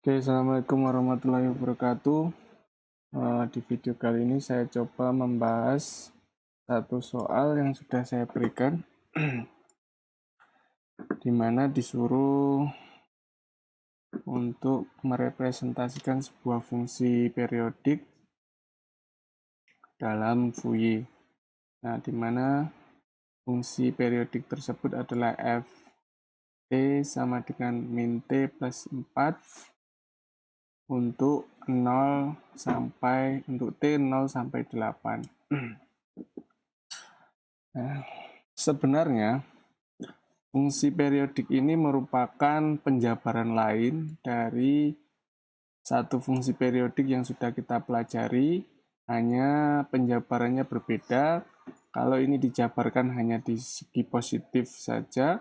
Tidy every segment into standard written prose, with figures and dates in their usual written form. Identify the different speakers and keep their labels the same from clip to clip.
Speaker 1: Oke, Assalamualaikum warahmatullahi wabarakatuh. Di video kali ini saya coba membahas satu soal yang sudah saya berikan, di mana disuruh untuk merepresentasikan sebuah fungsi periodik dalam Fourier. Nah, di mana fungsi periodik tersebut adalah f t sama dengan min t plus 4 untuk t 0 sampai 8. Nah, sebenarnya fungsi periodik ini merupakan penjabaran lain dari satu fungsi periodik yang sudah kita pelajari, hanya penjabarannya berbeda. Kalau ini dijabarkan hanya di segi positif saja,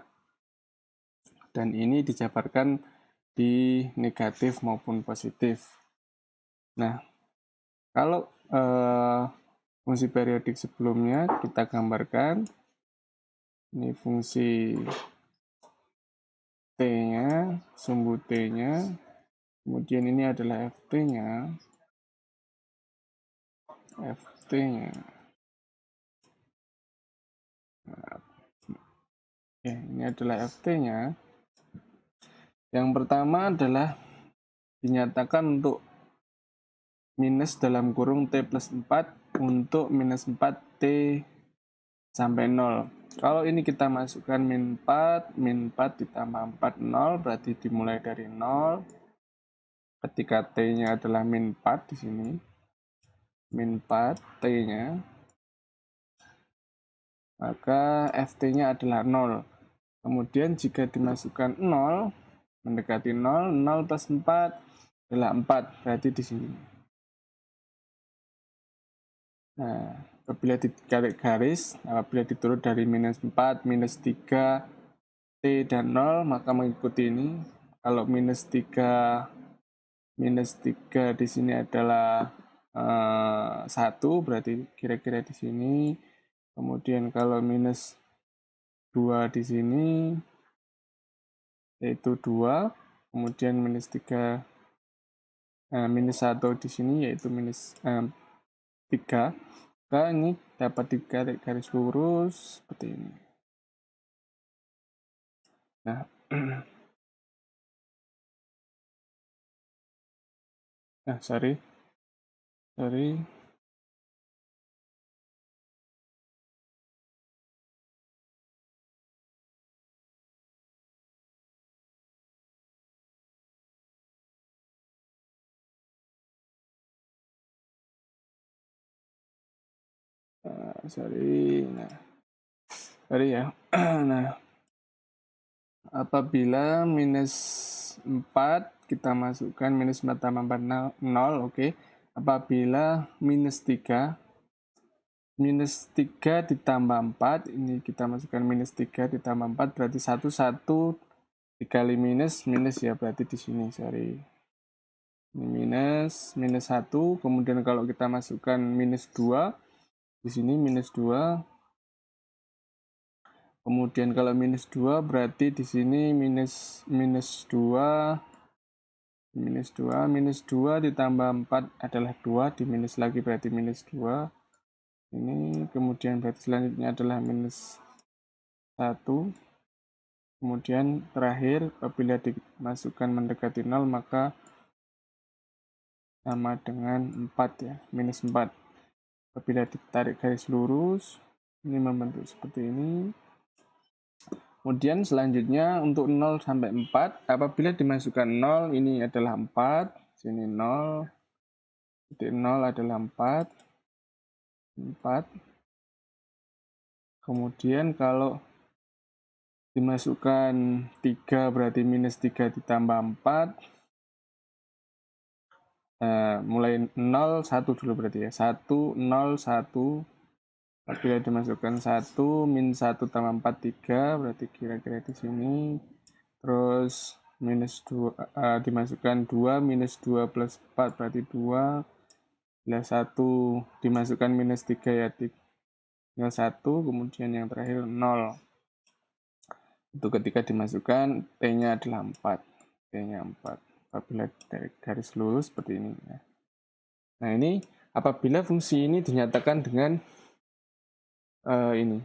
Speaker 1: dan ini dijabarkan di negatif maupun positif. Nah, kalau fungsi periodik sebelumnya kita gambarkan, ini fungsi T-nya, sumbu T-nya, kemudian ini adalah FT-nya. Ini adalah FT-nya. Yang pertama adalah dinyatakan untuk minus dalam kurung T plus 4 untuk minus 4 T sampai 0. Kalau ini kita masukkan min 4 ditambah 4, 0, berarti dimulai dari 0. Ketika T-nya adalah min 4 di sini, min 4 T-nya, maka FT-nya adalah 0. Kemudian jika dimasukkan 0, mendekati 0, 0 plus 4 adalah 4, berarti di sini. Nah, apabila ditarik garis, apabila diturut dari minus 4, minus 3, T dan 0, maka mengikuti ini. Kalau minus 3 di sini adalah 1, berarti kira-kira di sini. Kemudian kalau minus 2 di sini, yaitu 2. Kemudian minus 3, minus 1 di sini, yaitu minus 3. Maka ini dapat ditarik garis lurus seperti ini. Nah, sorry. Nah, apabila minus 4 kita masukkan minus 4 tambah 4 0, oke. Apabila minus 3 ditambah 4, ini kita masukkan minus 3 ditambah 4, berarti 1 dikali minus ya, berarti di sini, sorry. Ini minus 1, kemudian kalau kita masukkan minus 2, di sini minus 2. Kemudian kalau minus 2 berarti di sini minus 2 ditambah 4 adalah 2, di minus lagi berarti minus 2. Ini kemudian berarti selanjutnya adalah minus 1. Kemudian terakhir apabila dimasukkan mendekati 0 maka sama dengan 4 ya, minus 4. Apabila ditarik garis lurus, ini membentuk seperti ini. Kemudian selanjutnya untuk 0 sampai 4, apabila dimasukkan 0, ini adalah 4, sini 0, titik 0 adalah 4. Kemudian kalau dimasukkan 3, berarti minus 3 ditambah 4, mulai 0, 1 dulu berarti ya, 1, 0, 1. Apabila dimasukkan 1, min 1 tambah 4, 3, berarti kira-kira di sini. Terus minus 2, dimasukkan 2, minus 2 plus 4, berarti 2. Bila 1 dimasukkan minus 3 ya, tinggal 1, kemudian yang terakhir 0. Itu ketika dimasukkan, T-nya adalah 4. T-nya 4. apabila dari garis lurus seperti ini. Nah, ini apabila fungsi ini dinyatakan dengan ini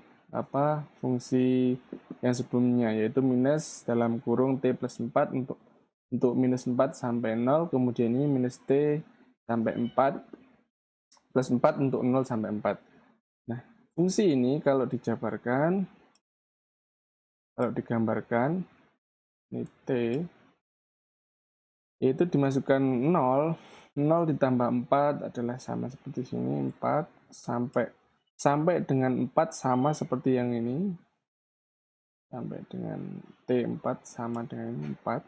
Speaker 1: fungsi yang sebelumnya, yaitu minus dalam kurung T plus 4 untuk minus 4 sampai 0, kemudian ini minus T sampai 4 plus 4 untuk 0 sampai 4. Nah, fungsi ini kalau dijabarkan, kalau digambarkan, ini T, yaitu dimasukkan 0 ditambah 4 adalah sama seperti sini, 4 sampai dengan 4 sama seperti yang ini, sampai dengan T4 sama dengan 4.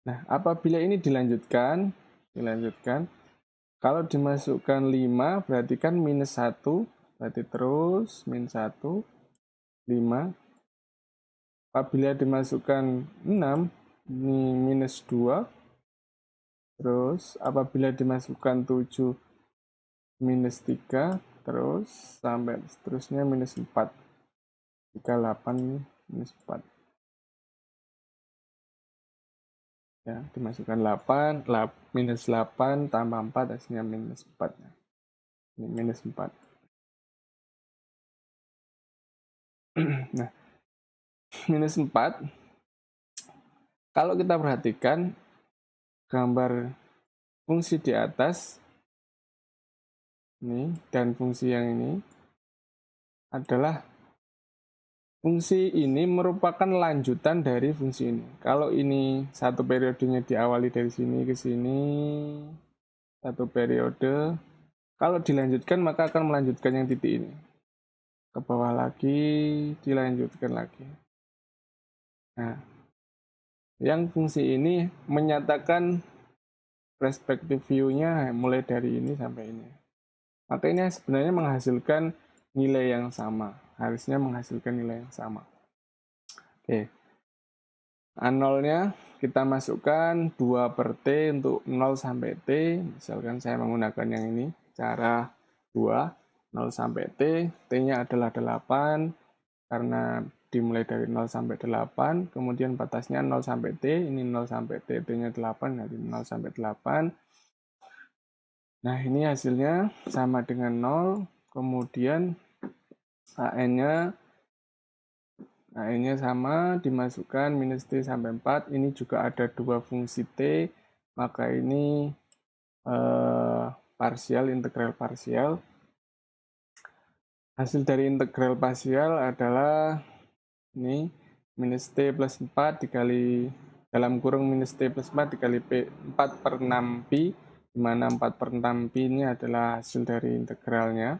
Speaker 1: Nah, apabila ini dilanjutkan, kalau dimasukkan 5 berarti kan minus 1, berarti terus minus 1, 5. Apabila dimasukkan 6, ini minus 2. Terus apabila dimasukkan 7, minus 3. Terus sampai seterusnya minus 4. 38 minus 4. Ya, dimasukkan 8, minus 8 tambah 4 hasilnya minus 4. Ini minus 4. Nah, minus 4, kalau kita perhatikan gambar fungsi di atas ini dan fungsi yang ini adalah fungsi ini merupakan lanjutan dari fungsi ini. Kalau ini satu periodenya diawali dari sini ke sini, satu periode, kalau dilanjutkan maka akan melanjutkan yang titik ini. Ke bawah lagi, dilanjutkan lagi. Nah, yang fungsi ini menyatakan perspektif view-nya mulai dari ini sampai ini. Maka ini sebenarnya menghasilkan nilai yang sama. Harusnya menghasilkan nilai yang sama. Oke. A0-nya kita masukkan 2 per T untuk 0 sampai T. Misalkan saya menggunakan yang ini, cara 2, 0 sampai T. T-nya adalah 8, karena dimulai dari 0 sampai 8. Kemudian batasnya 0 sampai T. Ini 0 sampai T, T-nya 8, jadi 0 sampai 8. Nah, ini hasilnya sama dengan 0. Kemudian AN-nya sama, dimasukkan minus T sampai 4. Ini juga ada dua fungsi T, maka ini parsial, integral parsial. Hasil dari integral parsial adalah ini, minus T plus 4 dikali, dalam kurung minus T plus 4 dikali P, 4 per 6 Pi, di mana 4 per 6 Pi ini adalah hasil dari integralnya.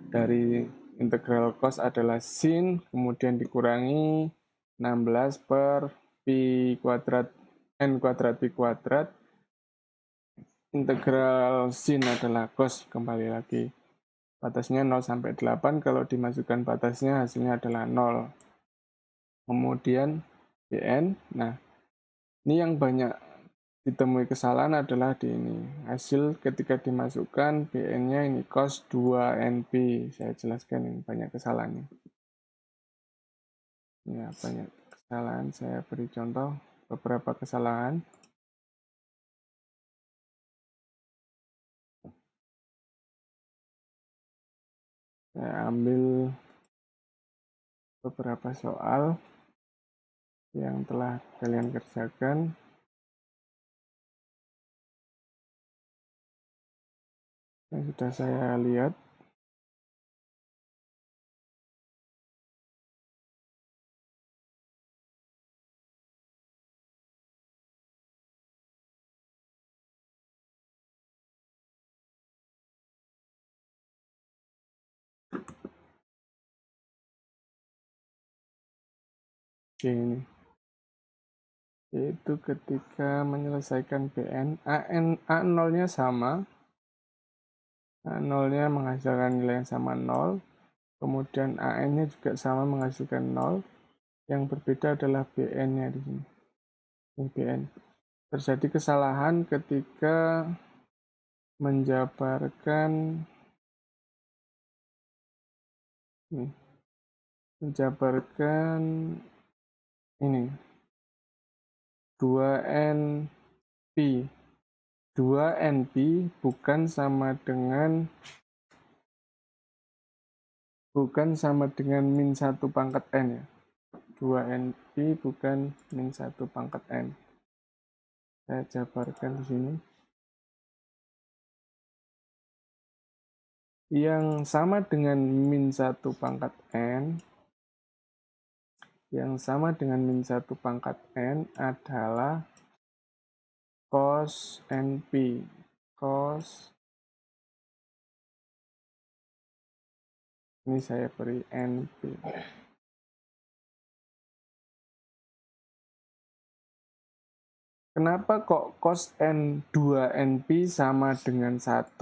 Speaker 1: Dari integral cos adalah sin, kemudian dikurangi 16 per pi kuadrat, n kuadrat pi kuadrat. Integral sin adalah cos, kembali lagi. Batasnya 0 sampai 8, kalau dimasukkan batasnya hasilnya adalah 0. Kemudian Bn, nah ini yang banyak ditemui kesalahan adalah di ini. Hasil ketika dimasukkan Bn-nya ini cos 2NP. Saya jelaskan ini banyak kesalahannya. Ya, banyak kesalahan. Saya beri contoh beberapa kesalahan. Saya ambil beberapa soal yang telah kalian kerjakan. Yang sudah saya lihat. Ini. Yaitu ketika menyelesaikan Bn, A0-nya sama. A0-nya menghasilkan nilai yang sama 0. Kemudian AN-nya juga sama menghasilkan 0. Yang berbeda adalah Bn-nya di sini. Ini Bn. Terjadi kesalahan ketika menjabarkan ini 2NP. 2NP bukan sama dengan min 1 pangkat N ya. 2NP bukan min 1 pangkat N. Saya jabarkan di sini. Yang sama dengan min 1 pangkat N, adalah cos NP. Cos, ini saya beri NP. Kenapa kok cos N2NP sama dengan 1,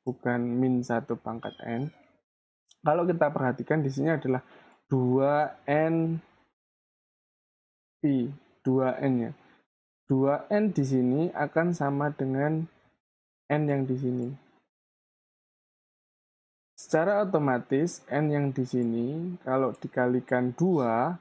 Speaker 1: bukan min 1 pangkat N? Kalau kita perhatikan di sini adalah 2NP, 2N-nya. 2N di sini akan sama dengan N yang di sini. Secara otomatis, N yang di sini, kalau dikalikan 2,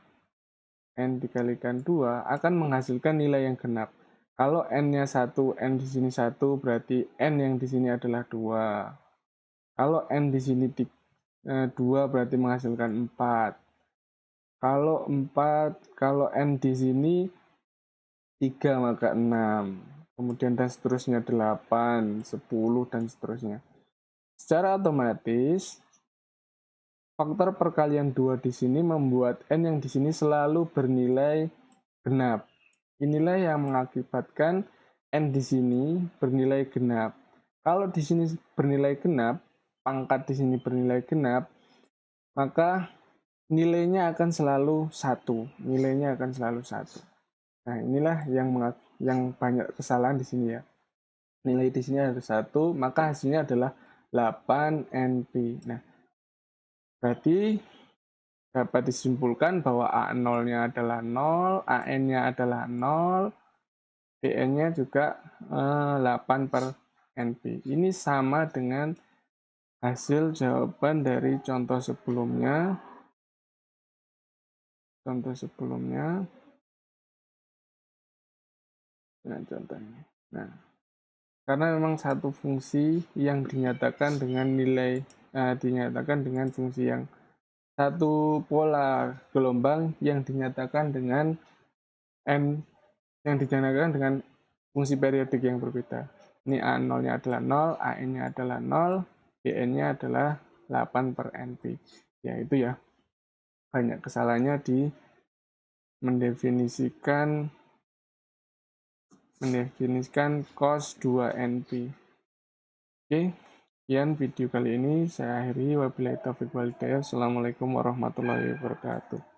Speaker 1: N dikalikan 2, akan menghasilkan nilai yang genap. Kalau N-nya 1, N di sini 1, berarti N yang di sini adalah 2. Kalau N di sini 2, berarti menghasilkan 4. Kalau N di sini 3, maka 6. Kemudian dan seterusnya 8, 10, dan seterusnya. Secara otomatis, faktor perkalian 2 di sini membuat N yang di sini selalu bernilai genap. Inilah yang mengakibatkan N di sini bernilai genap. Kalau di sini bernilai genap, pangkat di sini bernilai genap, maka nilainya akan selalu 1. Nilainya akan selalu 1. Nah, inilah yang banyak kesalahan di sini ya. Nilai di sini ada 1, maka hasilnya adalah 8NP. Nah, berarti dapat disimpulkan bahwa A0-nya adalah 0, AN-nya adalah 0, BN-nya juga 8 per NP. Ini sama dengan hasil jawaban dari contoh sebelumnya. Dengan contohnya. Nah, karena memang satu fungsi yang dinyatakan dengan fungsi yang satu pola gelombang yang dinyatakan dengan fungsi periodik yang berbeda. Ini A0-nya adalah 0, AN-nya adalah 0, BN-nya adalah 8 per NP. Ya, itu ya. Banyak kesalahannya di mendefinisikan cos 2NP. Oke, sekian video kali ini. Saya akhiri. Wabillahi taufiq wal hidayah. Assalamualaikum warahmatullahi wabarakatuh.